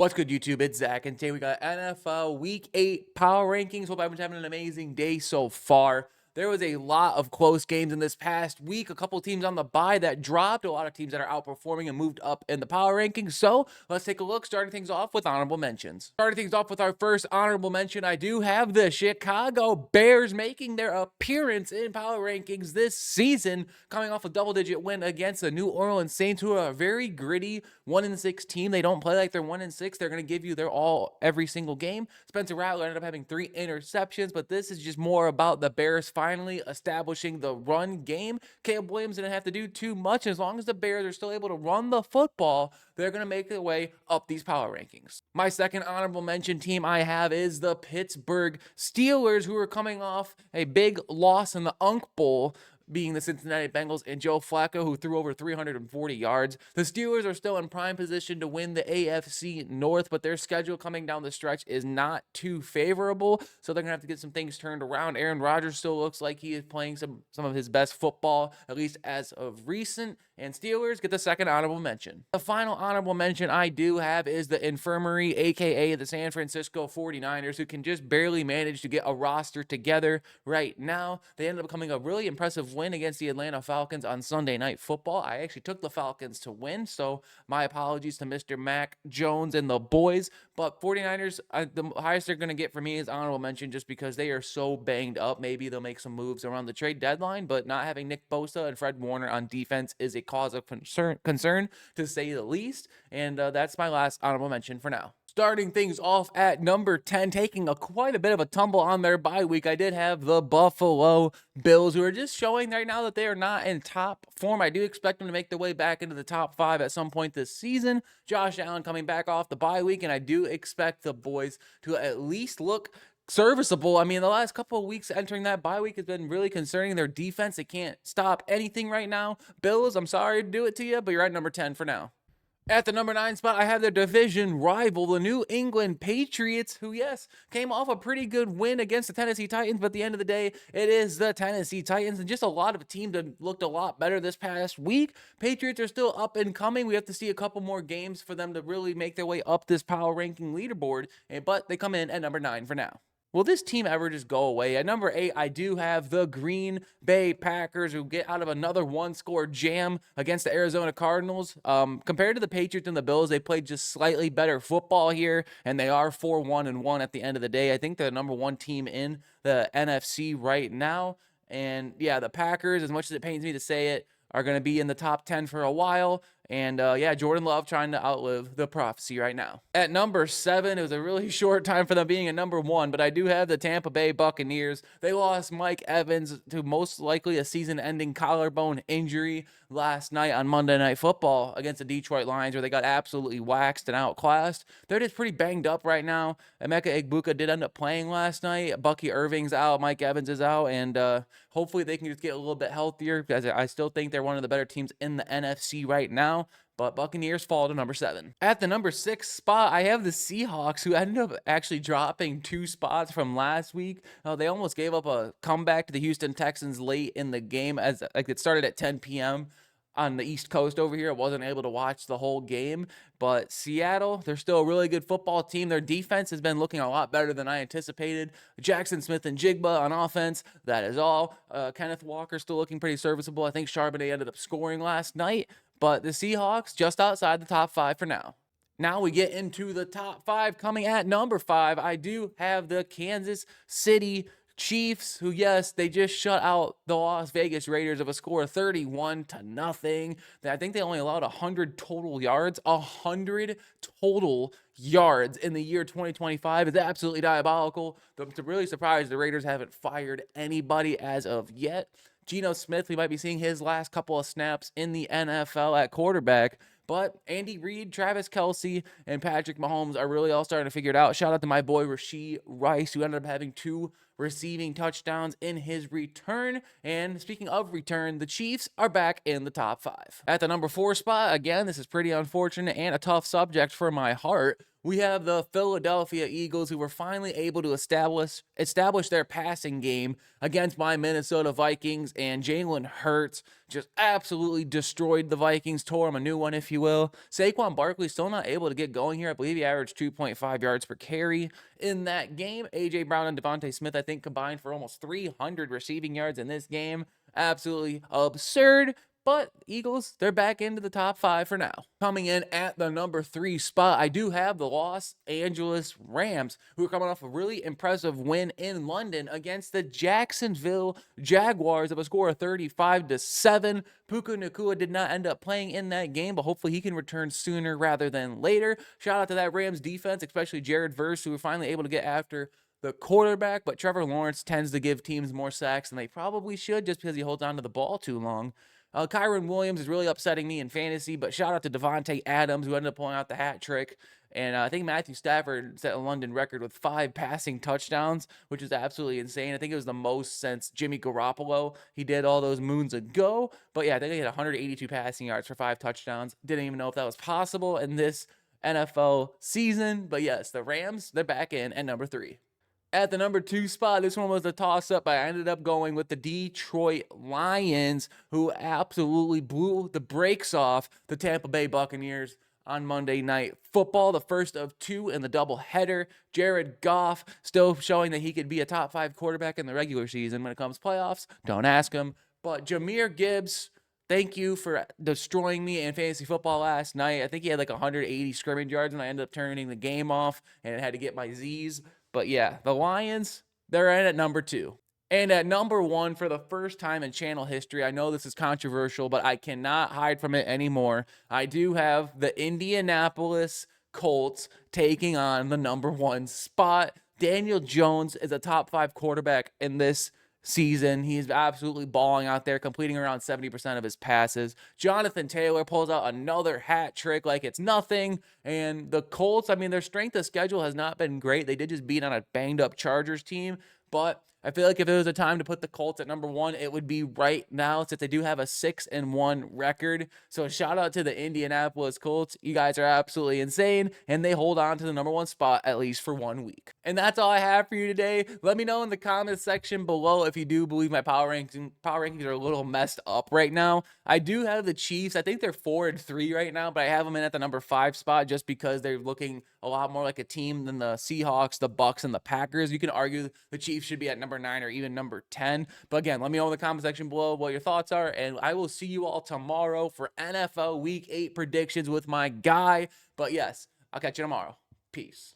What's good, YouTube? It's Zach, and today we got NFL Week 8 Power Rankings. Hope everyone's having an amazing day so far. There was a lot of close games in this past week. A couple teams on the bye that dropped, a lot of teams that are outperforming and moved up in the power rankings. So let's take a look, starting things off with honorable mentions. Starting things off with our first honorable mention, I do have the Chicago Bears making their appearance in power rankings this season, coming off a double-digit win against the New Orleans Saints, who are a very gritty 1-6 team. They don't play like they're 1-6. They're going to give you their all every single game. Spencer Rattler ended up having 3 interceptions, but this is just more about the Bears finally establishing the run game. Caleb Williams didn't have to do too much. As long as the Bears are still able to run the football, they're going to make their way up these power rankings. My second honorable mention team I have is the Pittsburgh Steelers, who are coming off a big loss in the Unk Bowl, being the Cincinnati Bengals and Joe Flacco, who threw over 340 yards. The Steelers are still in prime position to win the AFC North, but their schedule coming down the stretch is not too favorable, so they're going to have to get some things turned around. Aaron Rodgers still looks like he is playing some of his best football, at least as of recent, and Steelers get the second honorable mention. The final honorable mention I do have is the Infirmary, aka the San Francisco 49ers, who can just barely manage to get a roster together right now. They ended up becoming a really impressive win against the Atlanta Falcons on Sunday Night Football. I actually took the Falcons to win, so my apologies to Mr. Mac Jones and the boys. But 49ers, the highest they're going to get for me is honorable mention, just because they are so banged up. Maybe they'll make some moves around the trade deadline, but not having Nick Bosa and Fred Warner on defense is a cause of concern to say the least. And that's my last honorable mention for now. Starting things off at number 10, taking quite a bit of a tumble on their bye week, I did have the Buffalo Bills, who are just showing right now that they are not in top form. I do expect them to make their way back into the top 5 at some point this season. Josh Allen coming back off the bye week, and I do expect the boys to at least look serviceable. I mean, the last couple of weeks entering that bye week has been really concerning. Their defense, they can't stop anything right now. Bills, I'm sorry to do it to you, but you're at number 10 for now. At the number 9 spot, I have their division rival, the New England Patriots, who, yes, came off a pretty good win against the Tennessee Titans, but at the end of the day, it is the Tennessee Titans, and just a lot of teams that looked a lot better this past week. Patriots are still up and coming. We have to see a couple more games for them to really make their way up this power ranking leaderboard, but they come in at number 9 for now. Will this team ever just go away? At number 8, I do have the Green Bay Packers, who get out of another one-score jam against the Arizona Cardinals. Compared to the Patriots and the Bills, they played just slightly better football here, and they are 4-1-1 at the end of the day. I think they're the number 1 team in the NFC right now. And yeah, the Packers, as much as it pains me to say it, are going to be in the top 10 for a while. And yeah, Jordan Love trying to outlive the prophecy right now. At number 7, it was a really short time for them being at number 1, but I do have the Tampa Bay Buccaneers. They lost Mike Evans to most likely a season-ending collarbone injury last night on Monday Night Football against the Detroit Lions, where they got absolutely waxed and outclassed. They're just pretty banged up right now. Emeka Egbuka did end up playing last night. Bucky Irving's out. Mike Evans is out. And hopefully they can just get a little bit healthier, because I still think they're one of the better teams in the NFC right now. But Buccaneers fall to number 7. At the number 6 spot, I have the Seahawks, who ended up actually dropping 2 spots from last week. They almost gave up a comeback to the Houston Texans late in the game, as like it started at 10 p.m. on the East Coast over here. I wasn't able to watch the whole game, but Seattle, they're still a really good football team. Their defense has been looking a lot better than I anticipated. Jackson Smith and Jigba on offense, that is all. Kenneth Walker still looking pretty serviceable. I think Charbonnet ended up scoring last night, but the Seahawks just outside the top 5 for now. Now we get into the top 5. Coming at number 5, I do have the Kansas City Chiefs, who, yes, they just shut out the Las Vegas Raiders of a score of 31-0. I think they only allowed 100 total yards. 100 total yards in the year 2025 is absolutely diabolical. I'm really surprised the Raiders haven't fired anybody as of yet. Geno Smith, we might be seeing his last couple of snaps in the NFL at quarterback. But Andy Reid, Travis Kelce, and Patrick Mahomes are really all starting to figure it out. Shout out to my boy Rashee Rice, who ended up having 2 receiving touchdowns in his return. And speaking of return, the Chiefs are back in the top 5. At the number 4 spot, again, this is pretty unfortunate and a tough subject for my heart. We have the Philadelphia Eagles, who were finally able to establish their passing game against my Minnesota Vikings, and Jalen Hurts just absolutely destroyed the Vikings, tore them a new one, if you will. Saquon Barkley still not able to get going here. I believe he averaged 2.5 yards per carry in that game. A.J. Brown and Devontae Smith, I think, combined for almost 300 receiving yards in this game. Absolutely absurd. But Eagles, they're back into the top 5 for now. Coming in at the number 3 spot, I do have the Los Angeles Rams, who are coming off a really impressive win in London against the Jacksonville Jaguars of a score of 35-7. Puka Nacua did not end up playing in that game, but hopefully he can return sooner rather than later. Shout out to that Rams defense, especially Jared Verse, who were finally able to get after the quarterback, but Trevor Lawrence tends to give teams more sacks than they probably should just because he holds on to the ball too long. Kyron Williams is really upsetting me in fantasy, but shout out to Devontae Adams, who ended up pulling out the hat trick. And I think Matthew Stafford set a London record with 5 passing touchdowns, which is absolutely insane. I think it was the most since Jimmy Garoppolo. He did all those moons ago. But yeah, I think he had 182 passing yards for 5 touchdowns. Didn't even know if that was possible in this NFL season. But yes, the Rams, they're back in at number 3. At the number 2 spot, this one was a toss-up. I ended up going with the Detroit Lions, who absolutely blew the brakes off the Tampa Bay Buccaneers on Monday Night Football, the first of 2 in the doubleheader. Jared Goff still showing that he could be a top 5 quarterback in the regular season. When it comes to playoffs, don't ask him. But Jahmyr Gibbs, thank you for destroying me in fantasy football last night. I think he had like 180 scrimmage yards, and I ended up turning the game off, and I had to get my Z's. But yeah, the Lions, they're in at number 2. And at number 1, for the first time in channel history, I know this is controversial, but I cannot hide from it anymore. I do have the Indianapolis Colts taking on the number 1 spot. Daniel Jones is a top 5 quarterback in this season. He's absolutely balling out there, completing around 70% of his passes. Jonathan Taylor pulls out another hat trick like it's nothing. And the Colts, I mean, their strength of schedule has not been great. They did just beat on a banged up Chargers team, but I feel like if it was a time to put the Colts at number 1, it would be right now, since they do have a 6-1 record. So shout out to the Indianapolis Colts. You guys are absolutely insane, and they hold on to the number 1 spot at least for 1 week. And that's all I have for you today. Let me know in the comments section below if you do believe my power rankings are a little messed up right now. I do have the Chiefs. I think they're 4-3 right now, but I have them in at the number 5 spot just because they're looking a lot more like a team than the Seahawks, the Bucks, and the Packers. You can argue the Chiefs should be at number 9 or even number 10. But again, let me know in the comment section below what your thoughts are, and I will see you all tomorrow for NFL Week 8 predictions with my guy. But yes, I'll catch you tomorrow. Peace.